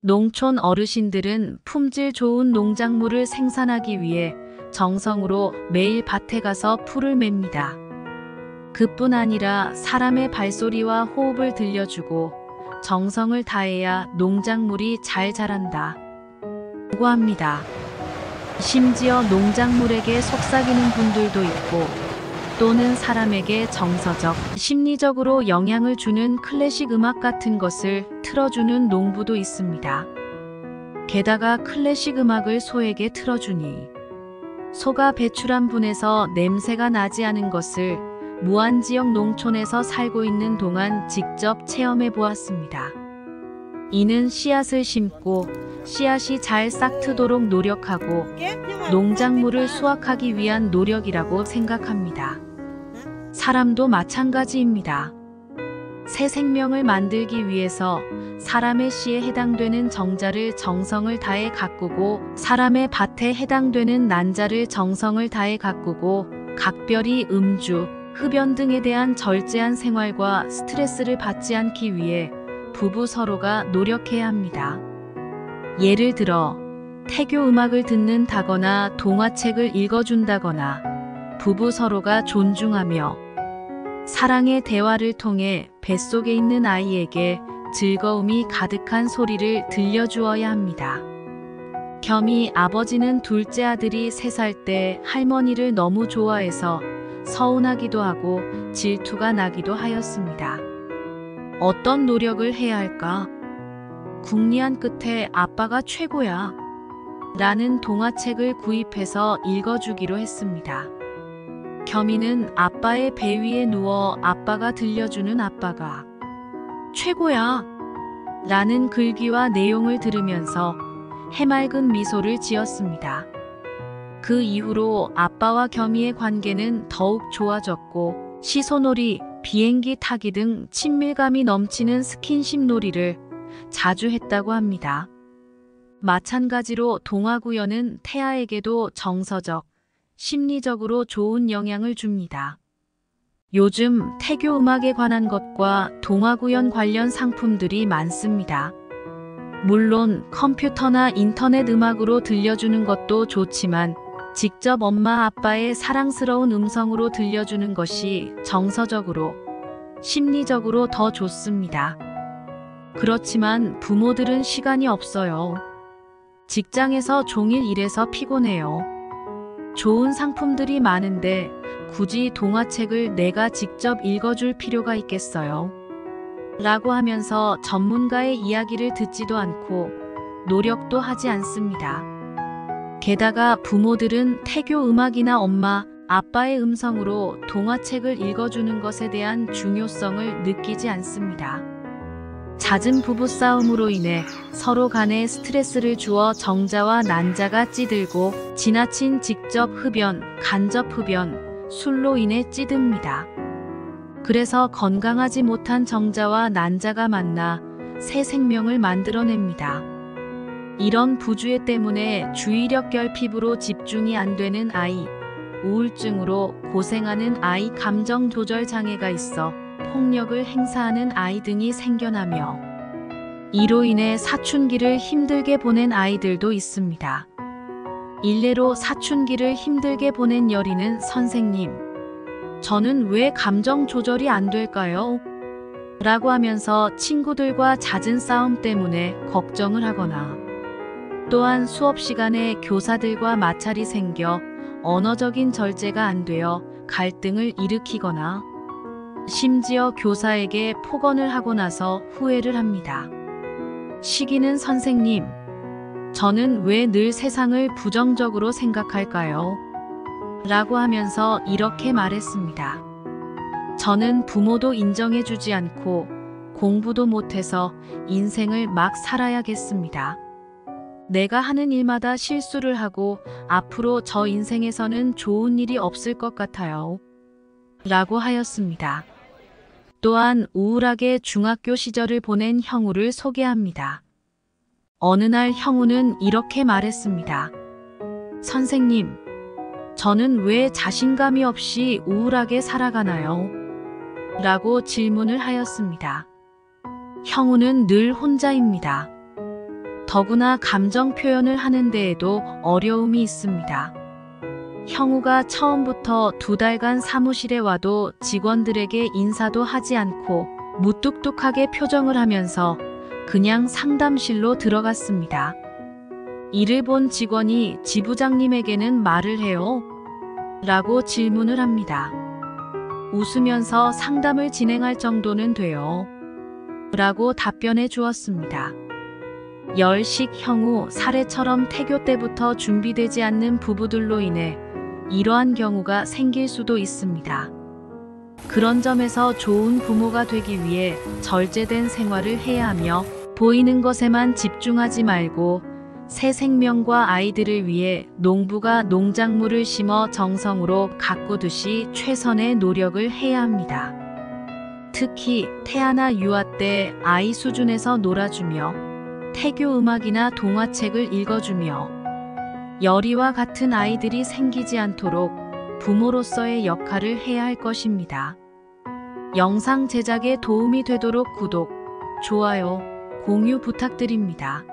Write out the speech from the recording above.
농촌 어르신들은 품질 좋은 농작물을 생산하기 위해 정성으로 매일 밭에 가서 풀을 맵니다. 그뿐 아니라 사람의 발소리와 호흡을 들려주고 정성을 다해야 농작물이 잘 자란다 고 합니다. 심지어 농작물에게 속삭이는 분들도 있고 또는 사람에게 정서적, 심리적으로 영향을 주는 클래식 음악 같은 것을 틀어주는 농부도 있습니다. 게다가 클래식 음악을 소에게 틀어주니 소가 배출한 분에서 냄새가 나지 않은 것을 무안지역 농촌에서 살고 있는 동안 직접 체험해 보았습니다. 이는 씨앗을 심고 씨앗이 잘 싹트도록 노력하고 농작물을 수확하기 위한 노력이라고 생각합니다. 사람도 마찬가지입니다. 새 생명을 만들기 위해서 사람의 씨에 해당되는 정자를 정성을 다해 가꾸고 사람의 밭에 해당되는 난자를 정성을 다해 가꾸고 각별히 음주, 흡연 등에 대한 절제한 생활과 스트레스를 받지 않기 위해 부부 서로가 노력해야 합니다. 예를 들어 태교 음악을 듣는다거나 동화책을 읽어준다거나 부부 서로가 존중하며 사랑의 대화를 통해 뱃속에 있는 아이에게 즐거움이 가득한 소리를 들려주어야 합니다. 겸이 아버지는 둘째 아들이 3살 때 할머니를 너무 좋아해서 서운하기도 하고 질투가 나기도 하였습니다. 어떤 노력을 해야 할까? 궁리한 끝에 아빠가 최고야 라는 동화책을 구입해서 읽어주기로 했습니다. 겸이는 아빠의 배 위에 누워 아빠가 들려주는 아빠가 최고야 라는 글귀와 내용을 들으면서 해맑은 미소를 지었습니다. 그 이후로 아빠와 겸이의 관계는 더욱 좋아졌고 시소놀이, 비행기 타기 등 친밀감이 넘치는 스킨십 놀이를 자주 했다고 합니다. 마찬가지로 동화구연은 태아에게도 정서적, 심리적으로 좋은 영향을 줍니다. 요즘 태교 음악에 관한 것과 동화구연 관련 상품들이 많습니다. 물론 컴퓨터나 인터넷 음악으로 들려주는 것도 좋지만 직접 엄마 아빠의 사랑스러운 음성으로 들려주는 것이 정서적으로, 심리적으로 더 좋습니다. 그렇지만 부모들은 시간이 없어요. 직장에서 종일 일해서 피곤해요. 좋은 상품들이 많은데 굳이 동화책을 내가 직접 읽어줄 필요가 있겠어요? 라고 하면서 전문가의 이야기를 듣지도 않고 노력도 하지 않습니다. 게다가 부모들은 태교 음악이나 엄마, 아빠의 음성으로 동화책을 읽어주는 것에 대한 중요성을 느끼지 않습니다. 잦은 부부싸움으로 인해 서로 간에 스트레스를 주어 정자와 난자가 찌들고 지나친 직접 흡연, 간접 흡연, 술로 인해 찌듭니다. 그래서 건강하지 못한 정자와 난자가 만나 새 생명을 만들어냅니다. 이런 부주의 때문에 주의력 결핍으로 집중이 안 되는 아이, 우울증으로 고생하는 아이, 감정 조절 장애가 있어 폭력을 행사하는 아이 등이 생겨나며 이로 인해 사춘기를 힘들게 보낸 아이들도 있습니다. 일례로 사춘기를 힘들게 보낸 여린은 선생님, 저는 왜 감정 조절이 안 될까요? 라고 하면서 친구들과 잦은 싸움 때문에 걱정을 하거나 또한 수업 시간에 교사들과 마찰이 생겨 언어적인 절제가 안 되어 갈등을 일으키거나 심지어 교사에게 폭언을 하고 나서 후회를 합니다. 시기는 선생님, 저는 왜 늘 세상을 부정적으로 생각할까요? 라고 하면서 이렇게 말했습니다. 저는 부모도 인정해주지 않고 공부도 못해서 인생을 막 살아야겠습니다. 내가 하는 일마다 실수를 하고 앞으로 저 인생에서는 좋은 일이 없을 것 같아요. 라고 하였습니다. 또한 우울하게 중학교 시절을 보낸 형우를 소개합니다. 어느 날 형우는 이렇게 말했습니다. 선생님, 저는 왜 자신감이 없이 우울하게 살아가나요? 라고 질문을 하였습니다. 형우는 늘 혼자입니다. 더구나 감정 표현을 하는 데에도 어려움이 있습니다. 형우가 처음부터 2달간 사무실에 와도 직원들에게 인사도 하지 않고 무뚝뚝하게 표정을 하면서 그냥 상담실로 들어갔습니다. 이를 본 직원이 지부장님에게는 말을 해요? 라고 질문을 합니다. 웃으면서 상담을 진행할 정도는 돼요. 라고 답변해 주었습니다. 열식 형우 사례처럼 태교 때부터 준비되지 않는 부부들로 인해 이러한 경우가 생길 수도 있습니다. 그런 점에서 좋은 부모가 되기 위해 절제된 생활을 해야 하며 보이는 것에만 집중하지 말고 새 생명과 아이들을 위해 농부가 농작물을 심어 정성으로 가꾸듯이 최선의 노력을 해야 합니다. 특히 태아나 유아 때 아이 수준에서 놀아주며 태교 음악이나 동화책을 읽어주며 열이와 같은 아이들이 생기지 않도록 부모로서의 역할을 해야 할 것입니다. 영상 제작에 도움이 되도록 구독, 좋아요, 공유 부탁드립니다.